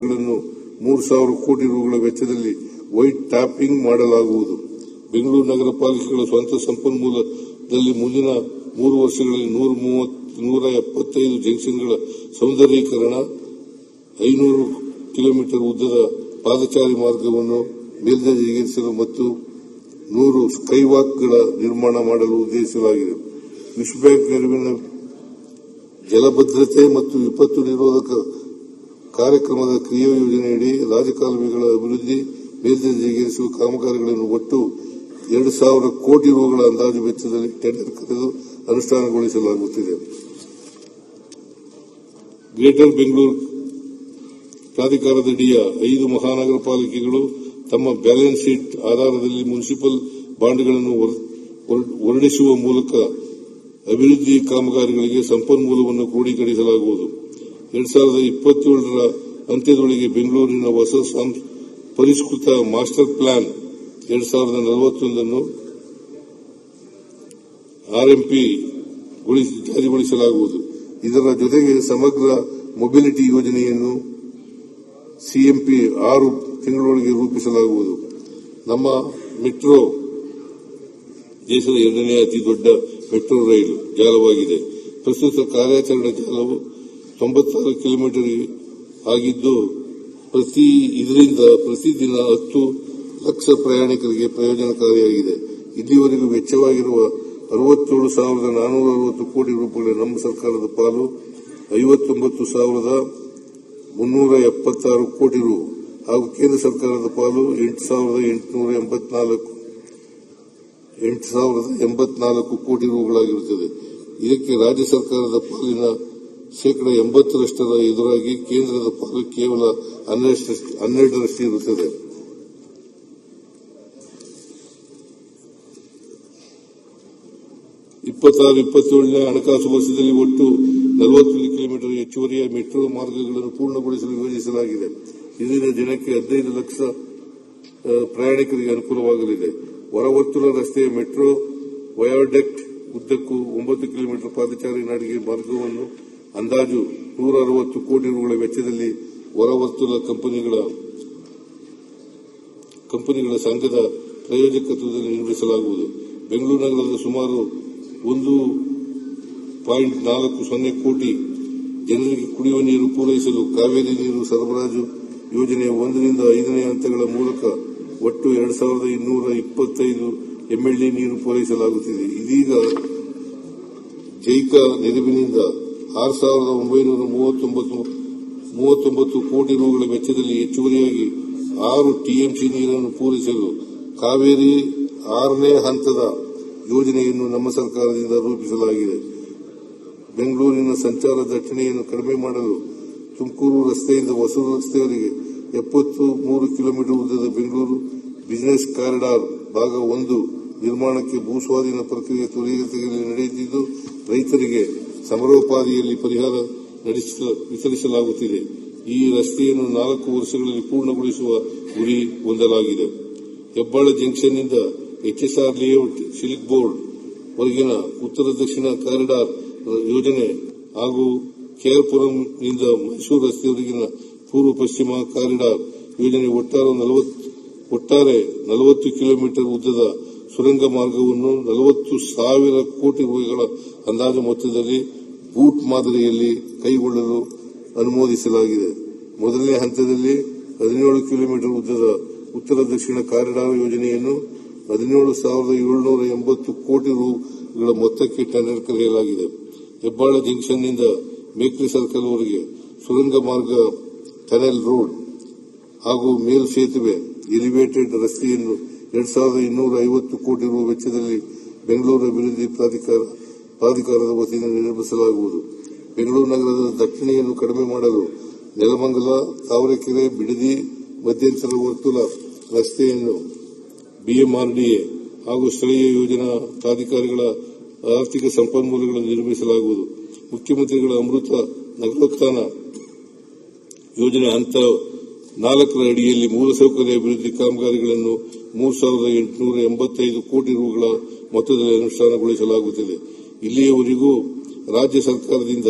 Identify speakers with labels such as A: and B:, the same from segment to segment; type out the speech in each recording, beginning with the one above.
A: 3,000 ಕೋಟಿ ರೂಗಳ ವೆಚ್ಚದಲ್ಲಿ white tapping ಮಾಡಲಾಗುವುದು. ಬೆಂಗಳೂರು ನಗರ ಪಾಲಿಕೆಗಳ ಸ್ವಂತ ಸಂಪನ್ಮೂಲದಲ್ಲಿ ಮುಂದಿನ 3 ವರ್ಷಗಳಲ್ಲಿ 175 ಜಂಕ್ಷನ್ಗಳ ಸೌಂದರ್ಯೀಕರಣ, 500 ಕಿಲೋಮೀಟರ್ ಉದ್ದದ ಪಾದಚಾರಿ ಮಾರ್ಗವನ್ನು ಮೇಲ್ದರ್ಜೆಗೇರಿಸಲು ಮತ್ತು 100 ಸ್ಕೈವಾಕ್ಗಳ ನಿರ್ಮಾಣ ಮಾಡಲು ಉದ್ದೇಶಿಸಲಾಗಿದೆ. ವಿಶ್ವ ಬ್ಯಾಂಕ್ ನೆರವಿನ ಜಲಭದ್ರತೆ ಮತ್ತು ವಿಪತ್ತು ನಿರೋಧಕ ಕಾರ್ಯಕ್ರಮದ ಕ್ರಿಯಾ ಯೋಜನೆಯಡಿ ರಾಜಕಾಲುವೆಗಳ ಅಭಿವೃದ್ಧಿ, ಮೇಲ್ದರ್ಜೆಗೇರಿಸುವ ಕಾಮಗಾರಿಗಳನ್ನು ಒಟ್ಟು 2,000 ಕೋಟಿ ರೂಗಳ ಅಂದಾಜು ವೆಚ್ಚದಲ್ಲಿ ಟೆಂಡರ್ ಕರೆದು ಅನುಷ್ಠಾನಗೊಳಿಸಲಾಗುತ್ತಿದೆ. ಗ್ರೇಟರ್ ಬೆಂಗಳೂರು ಪ್ರಾಧಿಕಾರದಡಿಯ 5 ಮಹಾನಗರ ಪಾಲಿಕೆಗಳು ತಮ್ಮ ಬ್ಯಾಲೆನ್ಸ್ ಶೀಟ್ ಆಧಾರದಲ್ಲಿ ಮುನ್ಸಿಪಲ್ ಬಾಂಡ್ಗಳನ್ನು ಹೊರಡಿಸುವ ಮೂಲಕ ಅಭಿವೃದ್ಧಿ ಕಾಮಗಾರಿಗಳಿಗೆ ಸಂಪನ್ಮೂಲವನ್ನು ಕ್ರೋಢೀಕರಿಸಲಾಗುವುದು. 2027ರ ಅಂತ್ಯದೊಳಗೆ ಬೆಂಗಳೂರಿನ ಹೊಸ ಪರಿಷ್ಕೃತ ಮಾಸ್ಟರ್ ಪ್ಲಾನ್ 2041 ಆರ್ಎಂಪಿ ಜಾರಿಗೊಳಿಸಲಾಗುವುದು. ಇದರ ಜೊತೆಗೆ ಸಮಗ್ರ ಮೊಬಿಲಿಟಿ ಯೋಜನೆಯನ್ನು ಸಿಎಂಪಿ 6 ತಿಂಗಳೊಳಗೆ ರೂಪಿಸಲಾಗುವುದು. ನಮ್ಮ ಮೆಟ್ರೋ ದೇಶದ 2ನೇ ಅತಿ ದೊಡ್ಡ ಮೆಟ್ರೋ ರೈಲು ಜಾಲವಾಗಿದೆ. ಪ್ರಸ್ತುತ ಕಾರ್ಯಾಚರಣೆ ಜಾಲವು 96 ಕಿಲೋಮೀಟರ್ ಆಗಿದ್ದು, ಇದರಿಂದ ಪ್ರತಿದಿನ 10 ಲಕ್ಷ ಪ್ರಯಾಣಿಕರಿಗೆ ಪ್ರಯೋಜನಕಾರಿಯಾಗಿದೆ. ಇಲ್ಲಿವರೆಗೂ ವೆಚ್ಚವಾಗಿರುವ 67,460 ಕೋಟಿ ರೂಪಾಯಿ ನಮ್ಮ ಸರ್ಕಾರದ ಪಾಲು 59,376 ಕೋಟಿ ರು ಹಾಗೂ ಕೇಂದ್ರ ಸರ್ಕಾರದ ಪಾಲು 8,084 ಕೋಟಿ ರೂಗಳಾಗಿರುತ್ತದೆ. ಇದಕ್ಕೆ ರಾಜ್ಯ ಸರ್ಕಾರದ ಪಾಲಿನ ಶೇಕಡಾ 80ರಷ್ಟರ ಎದುರಾಗಿ ಕೇಂದ್ರದ ಪಾಲು ಕೇವಲ 12ರಷ್ಟು ಇರುತ್ತದೆ. ನೇ ಹಣಕಾಸು ವರ್ಷದಲ್ಲಿ ಒಟ್ಟು 40 ಕಿಲೋಮೀಟರ್ ಹೆಚ್ಚುವರಿಯ ಮೆಟ್ರೋ ಮಾರ್ಗಗಳನ್ನು ಪೂರ್ಣಗೊಳಿಸಲು ಯೋಜಿಸಲಾಗಿದೆ. ಇದರಿಂದ ದಿನಕ್ಕೆ 15 ಲಕ್ಷ ಪ್ರಯಾಣಿಕರಿಗೆ ಅನುಕೂಲವಾಗಲಿದೆ. ಹೊರವರ್ತುಲ ರಸ್ತೆಯ ಮೆಟ್ರೋ ವಯಾಡಕ್ಟ್ ಉದ್ದಕ್ಕೂ 9 ಕಿಲೋಮೀಟರ್ ಪಾದಚಾರಿ ನಡಿಗೆ ಮಾರ್ಗವನ್ನು ಅಂದಾಜು 160 ಕೋಟಿ ರೂಗಳ ವೆಚ್ಚದಲ್ಲಿ ಹೊರವರ್ತುಲ ಕಂಪನಿಗಳ ಸಂಘದ ಪ್ರಾಯೋಜಕತ್ವದಲ್ಲಿ ನಿರ್ಮಿಸಲಾಗುವುದು. ಬೆಂಗಳೂರು ನಗರದ ಸುಮಾರು 1.40 ಕೋಟಿ ಜನರಿಗೆ ಕುಡಿಯುವ ನೀರು ಪೂರೈಸಲು ಕಾವೇರಿ ನೀರು ಸರಬರಾಜು ಯೋಜನೆಯ 1 ರಿಂದ 5ನೇ ಹಂತಗಳ ಮೂಲಕ ಒಟ್ಟು 2,225 ಎಂಎಲ್ಡಿ ನೀರು ಪೂರೈಸಲಾಗುತ್ತಿದೆ. ಇದೀಗ ಜೈಕಾ ನೆರವಿನಿಂದ 6,939 ಕೋಟಿ ರೂಗಳ ವೆಚ್ಚದಲ್ಲಿ ಹೆಚ್ಚುವರಿಯಾಗಿ 6 ಟಿಎಂಸಿ ನೀರನ್ನು ಪೂರೈಸಲು ಕಾವೇರಿ 6ನೇ ಹಂತದ ಯೋಜನೆಯನ್ನು ನಮ್ಮ ಸರ್ಕಾರದಿಂದ ರೂಪಿಸಲಾಗಿದೆ. ಬೆಂಗಳೂರಿನ ಸಂಚಾರ ದಟ್ಟಣೆಯನ್ನು ಕಡಿಮೆ ಮಾಡಲು ತುಮಕೂರು ರಸ್ತೆಯಿಂದ ಹೊಸೂರು ರಸ್ತೆಯವರೆಗೆ 73 ಕಿಲೋಮೀಟರ್ ಉದ್ದದ ಬೆಂಗಳೂರು ಬಿಸಿನೆಸ್ ಕಾರಿಡಾರ್ ಭಾಗ 1 ನಿರ್ಮಾಣಕ್ಕೆ ಭೂಸ್ವಾಧೀನ ಪ್ರಕ್ರಿಯೆ ತ್ವರಿತಗತಿಯಲ್ಲಿ ನಡೆಯುತ್ತಿದ್ದು, ರೈತರಿಗೆ ಸಮರೋಪಾದಿಯಲ್ಲಿ ಪರಿಹಾರ ವಿತರಿಸಲಾಗುತ್ತಿದೆ. ಈ ರಸ್ತೆಯನ್ನು 4 ವರ್ಷಗಳಲ್ಲಿ ಪೂರ್ಣಗೊಳಿಸುವ ಗುರಿ ಹೊಂದಲಾಗಿದೆ. ಹೆಬ್ಬಾಳ ಜಂಕ್ಷನ್ನಿಂದ ಎಚ್ಎಸ್ಆರ್ ಲೇಔಟ್, ಸಿಲ್ಕ್ ಬೋರ್ಡ್ ವರೆಗಿನ ಉತ್ತರ ದಕ್ಷಿಣ ಕಾರಿಡಾರ್ ಯೋಜನೆ ಹಾಗೂ ಕೆಆರ್ಪುರಂನಿಂದ ಮೈಸೂರು ರಸ್ತೆಯವರೆಗಿನ ಪೂರ್ವ ಪಶ್ಚಿಮ ಕಾರಿಡಾರ್ ಯೋಜನೆ ಒಟ್ಟಾರೆ 40 ಕಿಲೋಮೀಟರ್ ಉದ್ದದ ಸುರಂಗ ಮಾರ್ಗವನ್ನು 40,000 ಕೋಟಿ ರೂಪಾಯಿಗಳ ಅಂದಾಜು ಮೊತ್ತದಲ್ಲಿ ಬೂಟ್ ಮಾದರಿಯಲ್ಲಿ ಕೈಗೊಳ್ಳಲು ಅನುಮೋದಿಸಲಾಗಿದೆ. ಮೊದಲನೇ ಹಂತದಲ್ಲಿ 17 ಕಿಲೋಮೀಟರ್ ಉದ್ದದ ಉತ್ತರ ದಕ್ಷಿಣ ಕಾರಿಡಾರ್ ಯೋಜನೆಯನ್ನು 17,780 ಕೋಟಿ ರೂಗಳ ಮೊತ್ತಕ್ಕೆ ಟೆಂಡರ್ ಕರೆಯಲಾಗಿದೆ. ಹೆಬ್ಬಾಳ ಜಂಕ್ಷನ್ನಿಂದ ಮೇಕ್ರಿ ಸರ್ಕಲ್ವರೆಗೆ ಸುರಂಗ ಮಾರ್ಗ, ಟನೆಲ್ ರೋಡ್ ಹಾಗೂ ಮೇಲ್ ಸೇತುವೆ, ಎಲಿವೇಟೆಡ್ ರಸ್ತೆಯನ್ನು 2,250 ಕೋಟಿ ರು ವೆಚ್ಚದಲ್ಲಿ ಬೆಂಗಳೂರು ಅಭಿವೃದ್ಧಿ ಪ್ರಾಧಿಕಾರದ ವತಿಯಿಂದ ನಿರ್ಮಿಸಲಾಗುವುದು. ಬೆಂಗಳೂರು ನಗರದ ದಟ್ಟಣೆಯನ್ನು ಕಡಿಮೆ ಮಾಡಲು ನೆಲಮಂಗಲ, ತಾವರೆಕೆರೆ, ಬಿಡದಿ ಮಧ್ಯಂತರ ವರ್ತುಲ ರಸ್ತೆಯನ್ನು ಬಿಎಂಆರ್ಡಿಎ ಹಾಗೂ ಸ್ಥಳೀಯ ಯೋಜನಾ ಪ್ರಾಧಿಕಾರಗಳ ಆರ್ಥಿಕ ಸಂಪನ್ಮೂಲಗಳನ್ನು ನಿರ್ಮಿಸಲಾಗುವುದು. ಮುಖ್ಯಮಂತ್ರಿಗಳ ಅಮೃತ ನಗರೋತ್ಥಾನ ಯೋಜನೆ ಹಂತ 4ರ ಅಡಿಯಲ್ಲಿ ಮೂಲಸೌಕರ್ಯ ಅಭಿವೃದ್ಧಿ ಕಾಮಗಾರಿಗಳನ್ನು 3,885 ಕೋಟಿ ರೂಗಳ ಮೊತ್ತದಲ್ಲಿ ಅನುಷ್ಠಾನಗೊಳಿಸಲಾಗುತ್ತಿದೆ. ಇಲ್ಲಿಯವರೆಗೂ ರಾಜ್ಯ ಸರ್ಕಾರದಿಂದ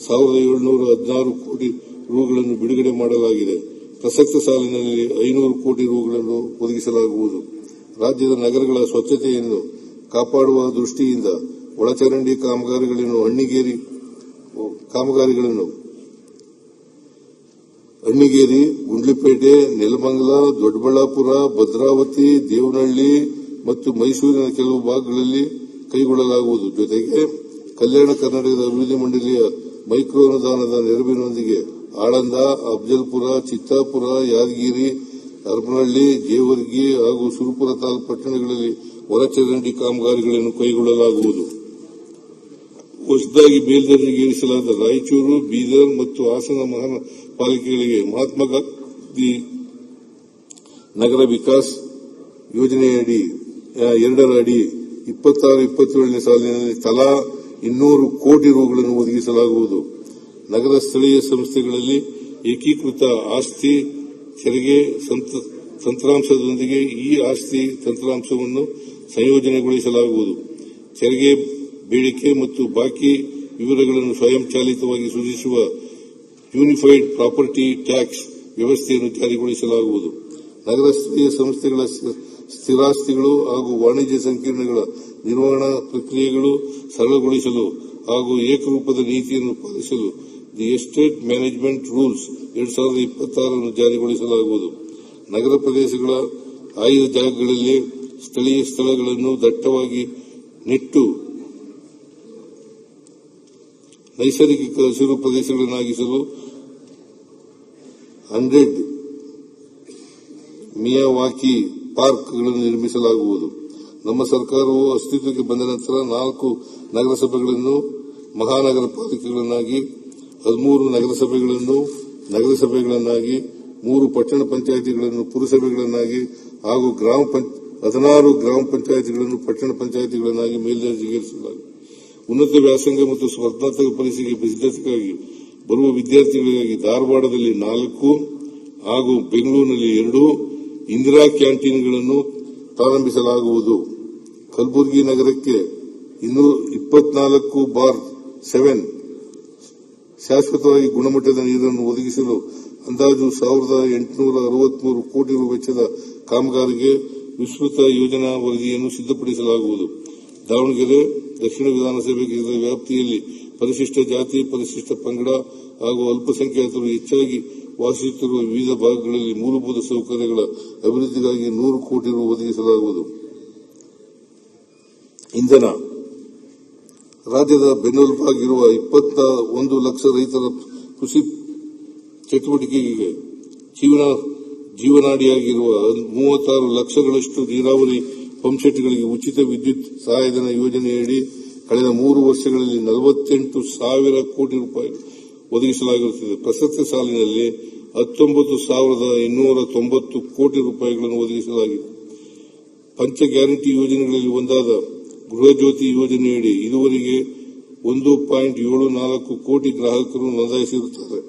A: 1,716 ಕೋಟಿ ರೂಗಳನ್ನು ಬಿಡುಗಡೆ ಮಾಡಲಾಗಿದೆ. ಪ್ರಸಕ್ತ ಸಾಲಿನಲ್ಲಿ 500 ಕೋಟಿ ರೂಗಳನ್ನು ಒದಗಿಸಲಾಗುವುದು. ರಾಜ್ಯದ ನಗರಗಳ ಸ್ವಚ್ಛತೆಯನ್ನು ಕಾಪಾಡುವ ದೃಷ್ಟಿಯಿಂದ ಒಳಚರಂಡಿ ಕಾಮಗಾರಿಗಳನ್ನು ಅಣ್ಣಿಗೇರಿ, ಗುಂಡ್ಲುಪೇಟೆ, ನೆಲಮಂಗಲ, ದೊಡ್ಡಬಳ್ಳಾಪುರ, ಭದ್ರಾವತಿ, ದೇವನಹಳ್ಳಿ ಮತ್ತು ಮೈಸೂರಿನ ಕೆಲವು ಭಾಗಗಳಲ್ಲಿ ಕೈಗೊಳ್ಳಲಾಗುವುದು. ಜೊತೆಗೆ ಕಲ್ಯಾಣ ಕರ್ನಾಟಕದ ಅಭಿವೃದ್ಧಿ ಮಂಡಳಿಯ ಮೈಕ್ರೋ ಅನುದಾನದ ನೆರವಿನೊಂದಿಗೆ ಆಳಂದ, ಅಫಜಲ್ಪುರ, ಚಿತ್ತಾಪುರ, ಯಾದಗಿರಿ, ಹರಪನಹಳ್ಳಿ, ಜೇವರ್ಗಿ ಹಾಗೂ ಸುರಪುರ ತಾಲೂಕು ಪಟ್ಟಣಗಳಲ್ಲಿ ಒಳಚರಂಡಿ ಕಾಮಗಾರಿಗಳನ್ನು ಕೈಗೊಳ್ಳಲಾಗುವುದು. ಹೊಸದಾಗಿ ಮೇಲ್ದರ್ಜೆಗೇರಿಸಲಾದ ರಾಯಚೂರು, ಬೀದರ್ ಮತ್ತು ಹಾಸನ ಮಹಾಪಾಲಿಕೆಗಳಿಗೆ ಮಹಾತ್ಮ ಗಾಂಧಿ ನಗರ ವಿಕಾಸ್ ಯೋಜನೆಯಡಿ 2ರ ಅಡಿ 26-27ನೇ ಸಾಲಿನಲ್ಲಿ ತಲಾ 200 ಕೋಟಿ ರೂಗಳನ್ನು ಒದಗಿಸಲಾಗುವುದು. ನಗರ ಸ್ಥಳೀಯ ಸಂಸ್ಥೆಗಳಲ್ಲಿ ಏಕೀಕೃತ ಆಸ್ತಿ ತೆರಿಗೆ ತಂತ್ರಾಂಶದೊಂದಿಗೆ ಈ ಆಸ್ತಿ ತಂತ್ರಾಂಶವನ್ನು ಸಂಯೋಜನೆಗೊಳಿಸಲಾಗುವುದು. ತೆರಿಗೆ ಬೇಡಿಕೆ ಮತ್ತು ಬಾಕಿ ವಿವರಗಳನ್ನು ಸ್ವಯಂಚಾಲಿತವಾಗಿ ಸೂಚಿಸುವ ಯೂನಿಫೈಡ್ ಪ್ರಾಪರ್ಟಿ ಟ್ಯಾಕ್ಸ್ ವ್ಯವಸ್ಥೆಯನ್ನು ಜಾರಿಗೊಳಿಸಲಾಗುವುದು. ನಗರ ಸ್ಥಳೀಯ ಸಂಸ್ಥೆಗಳ ಸ್ಥಿರಾಸ್ತಿಗಳು ಹಾಗೂ ವಾಣಿಜ್ಯ ಸಂಕೀರ್ಣಗಳ ನಿರ್ವಹಣಾ ಪ್ರಕ್ರಿಯೆಗಳು ಸರಳಗೊಳಿಸಲು ಹಾಗೂ ಏಕರೂಪದ ನೀತಿಯನ್ನು ಪಾಲಿಸಲು ದಿ ಎಸ್ಟೇಟ್ ಮ್ಯಾನೇಜ್ಮೆಂಟ್ ರೂಲ್ಸ್ 2026 ಜಾರಿಗೊಳಿಸಲಾಗುವುದು. ನಗರ ಪ್ರದೇಶಗಳ ಆಯ್ದ ಜಾಗಗಳಲ್ಲಿ ಸ್ಥಳೀಯ ಸ್ಥಳಗಳನ್ನು ದಟ್ಟವಾಗಿ ನೆಟ್ಟು ನೈಸರ್ಗಿಕ ಹಸಿರು ಪ್ರದೇಶಗಳನ್ನಾಗಿಸಲು 100 ಮಿಯಾವಾಕಿ ಪಾರ್ಕ್ಗಳನ್ನು ನಿರ್ಮಿಸಲಾಗುವುದು. ನಮ್ಮ ಸರ್ಕಾರವು ಅಸ್ತಿತ್ವಕ್ಕೆ ಬಂದ ನಂತರ 4 ನಗರಸಭೆಗಳನ್ನು ಮಹಾನಗರ ಪಾಲಿಕೆಗಳನ್ನಾಗಿ, 13 ನಗರಸಭೆಗಳನ್ನಾಗಿ, 3 ಪಟ್ಟಣ ಪಂಚಾಯಿತಿಗಳನ್ನು ಪುರಸಭೆಗಳನ್ನಾಗಿ ಹಾಗೂ 16 ಗ್ರಾಮ ಪಂಚಾಯಿತಿಗಳನ್ನು ಪಟ್ಟಣ ಪಂಚಾಯಿತಿಗಳನ್ನಾಗಿ ಮೇಲ್ದರ್ಜೆಗೇರಿಸಲಾಗಿದೆ. ಉನ್ನತ ವ್ಯಾಸಂಗ ಮತ್ತು ಸ್ಪರ್ಧಾತ್ಮಕ ಪರೀಕ್ಷೆಗೆ ಸಿದ್ಧತೆಗಾಗಿ ಬರುವ ವಿದ್ಯಾರ್ಥಿಗಳಿಗಾಗಿ ಧಾರವಾಡದಲ್ಲಿ 4 ಹಾಗೂ ಬೆಂಗಳೂರಿನಲ್ಲಿ 2 ಇಂದಿರಾ ಕ್ಯಾಂಟೀನ್ಗಳನ್ನು ಪ್ರಾರಂಭಿಸಲಾಗುವುದು. ಕಲಬುರಗಿ ನಗರಕ್ಕೆ 224/7 ಶಾಶ್ವತವಾಗಿ ಗುಣಮಟ್ಟದ ನೀರನ್ನು ಒದಗಿಸಲು ಅಂದಾಜು 1863 ಕೋಟಿ ರು ವೆಚ್ಚದ ಕಾಮಗಾರಿಗೆ ವಿಸ್ತೃತ ಯೋಜನಾ ವರದಿಯನ್ನು ಸಿದ್ದಪಡಿಸಲಾಗುವುದು. ದಾವಣಗೆರೆ ದಕ್ಷಿಣ ವಿಧಾನಸಭೆ ಕ್ಷೇತ್ರದ ವ್ಯಾಪ್ತಿಯಲ್ಲಿ ಪರಿಶಿಷ್ಟ ಜಾತಿ, ಪರಿಶಿಷ್ಟ ಪಂಗಡ ಹಾಗೂ ಅಲ್ಪಸಂಖ್ಯಾತರು ಹೆಚ್ಚಾಗಿ ವಾಸಿಸುತ್ತಿರುವ ವಿವಿಧ ಭಾಗಗಳಲ್ಲಿ ಮೂಲಭೂತ ಸೌಕರ್ಯಗಳ ಅಭಿವೃದ್ಧಿಗಾಗಿ 100 ಕೋಟಿ ರು ಒದಗಿಸಲಾಗುವುದು. ಇಂಧನ ರಾಜ್ಯದ ಬೆನ್ನೆಲುಬಾಗಿರುವ 21 ಲಕ್ಷ ರೈತರ ಕೃಷಿ ಚಟುವಟಿಕೆಗೆ ಜೀವನಾಡಿಯಾಗಿರುವ 36 ಲಕ್ಷಗಳಷ್ಟು ನೀರಾವರಿ ಪಂಪ್ಸೆಟ್ಗಳಿಗೆ ಉಚಿತ ವಿದ್ಯುತ್ ಸಹಾಯಧನ ಯೋಜನೆಯಡಿ ಕಳೆದ 3 ವರ್ಷಗಳಲ್ಲಿ 48,000 ಕೋಟಿ ರೂಪಾಯಿ ಒದಗಿಸಲಾಗಿರುತ್ತದೆ. ಪ್ರಸಕ್ತ ಸಾಲಿನಲ್ಲಿ 19,290 ಕೋಟಿ ರೂಪಾಯಿಗಳನ್ನು ಒದಗಿಸಲಾಗಿದೆ. ಪಂಚ ಗ್ಯಾರಂಟಿ ಯೋಜನೆಗಳಲ್ಲಿ ಒಂದಾದ ಗೃಹ ಜ್ಯೋತಿ ಯೋಜನೆಯಡಿ ಇದುವರೆಗೆ 1.74 ಕೋಟಿ ಗ್ರಾಹಕರು ನೋಂದಾಯಿಸಿರುತ್ತಾರೆ.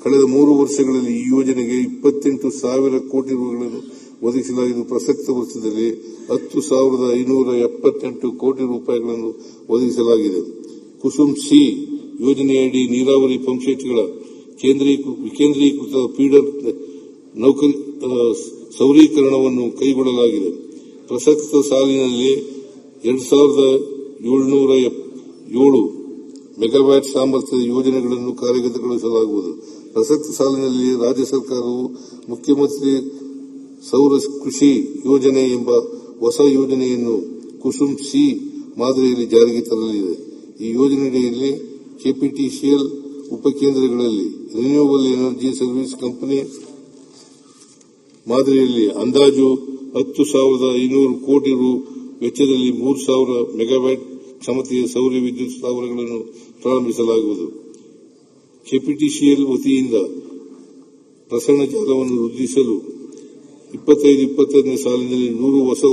A: ಕಳೆದ 3 ವರ್ಷಗಳಲ್ಲಿ ಈ ಯೋಜನೆಗೆ 28,000 ಕೋಟಿ ರೂಗಳನ್ನು ಒದಗಿಸಲಾಗಿದ್ದು, ಪ್ರಸಕ್ತ ವರ್ಷದಲ್ಲಿ 10,578 ಕೋಟಿ ರೂಪಾಯಿಗಳನ್ನು ಒದಗಿಸಲಾಗಿದೆ. ಕುಸುಮ್ ಸಿ ಯೋಜನೆಯಡಿ ನೀರಾವರಿ ಪಂಪ್ಸೆಟ್ಗಳ ವಿಕೇಂದ್ರೀಕೃತ ಫೀಡರ್ ಸೌರೀಕರಣವನ್ನು ಕೈಗೊಳ್ಳಲಾಗಿದೆ. ಪ್ರಸಕ್ತ ಸಾಲಿನಲ್ಲಿ 2,707 ಮೆಗಾವ್ಯಾಟ್ ಸಾಮರ್ಥ್ಯದ ಯೋಜನೆಗಳನ್ನು ಕಾರ್ಯಗತಗೊಳಿಸಲಾಗುವುದು. ಪ್ರಸಕ್ತ ಸಾಲಿನಲ್ಲಿ ರಾಜ್ಯ ಸರ್ಕಾರವು ಮುಖ್ಯಮಂತ್ರಿ ಸೌರ ಕೃಷಿ ಯೋಜನೆ ಎಂಬ ಹೊಸ ಯೋಜನೆಯನ್ನು ಕುಸುಮ್ ಸಿ ಮಾದರಿಯಲ್ಲಿ ಜಾರಿಗೆ ತರಲಿದೆ. ಈ ಯೋಜನೆಯಡಿಯಲ್ಲಿ ಕೆಪಿಟಿಸಿಎಲ್ ಉಪಕೇಂದ್ರಗಳಲ್ಲಿ ರಿನ್ಯೂವಬಲ್ ಎನರ್ಜಿ ಸರ್ವಿಸ್ ಕಂಪನಿ ಮಾದರಿಯಲ್ಲಿ ಅಂದಾಜು 10,500 ಕೋಟಿ ರು ವೆಚ್ಚದಲ್ಲಿ 3,000 ಮೆಗಾವ್ಯಾಟ್ ಕ್ಷಮತೆಯ ಸೌರ ವಿದ್ಯುತ್ ಸ್ಥಾವರಗಳನ್ನು ಪ್ರಾರಂಭಿಸಲಾಗುವುದು. ಕೆಪಿಟಿಸಿಎಲ್ ವತಿಯಿಂದ ಪ್ರಸರಣ ಜಾಲವನ್ನು ವೃದ್ಧಿಸಲು 25-26ನೇ ಸಾಲಿನಲ್ಲಿ 100 ಹೊಸ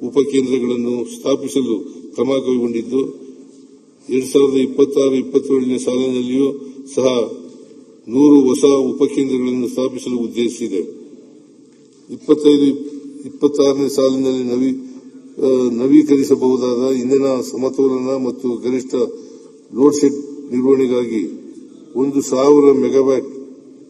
A: ಉಪಕೇಂದ್ರಗಳನ್ನು ಸ್ಥಾಪಿಸಲು ಕ್ರಮ ಕೈಗೊಂಡಿದ್ದು, 2026-27ನೇ ಸಾಲಿನಲ್ಲಿಯೂ ಸಹ 100 ಹೊಸ ಉಪಕೇಂದ್ರಗಳನ್ನು ಸ್ಥಾಪಿಸಲು ಉದ್ದೇಶಿಸಿದೆ. 25-26ನೇ ಸಾಲಿನಲ್ಲಿ ನವೀಕರಿಸಬಹುದಾದ ಇಂಧನ ಸಮತೋಲನ ಮತ್ತು ಗರಿಷ್ಠ ಲೋಡ್ ಶೆಡ್ ನಿರ್ವಹಣೆಗಾಗಿ 1,000 ಮೆಗಾವ್ಯಾಟ್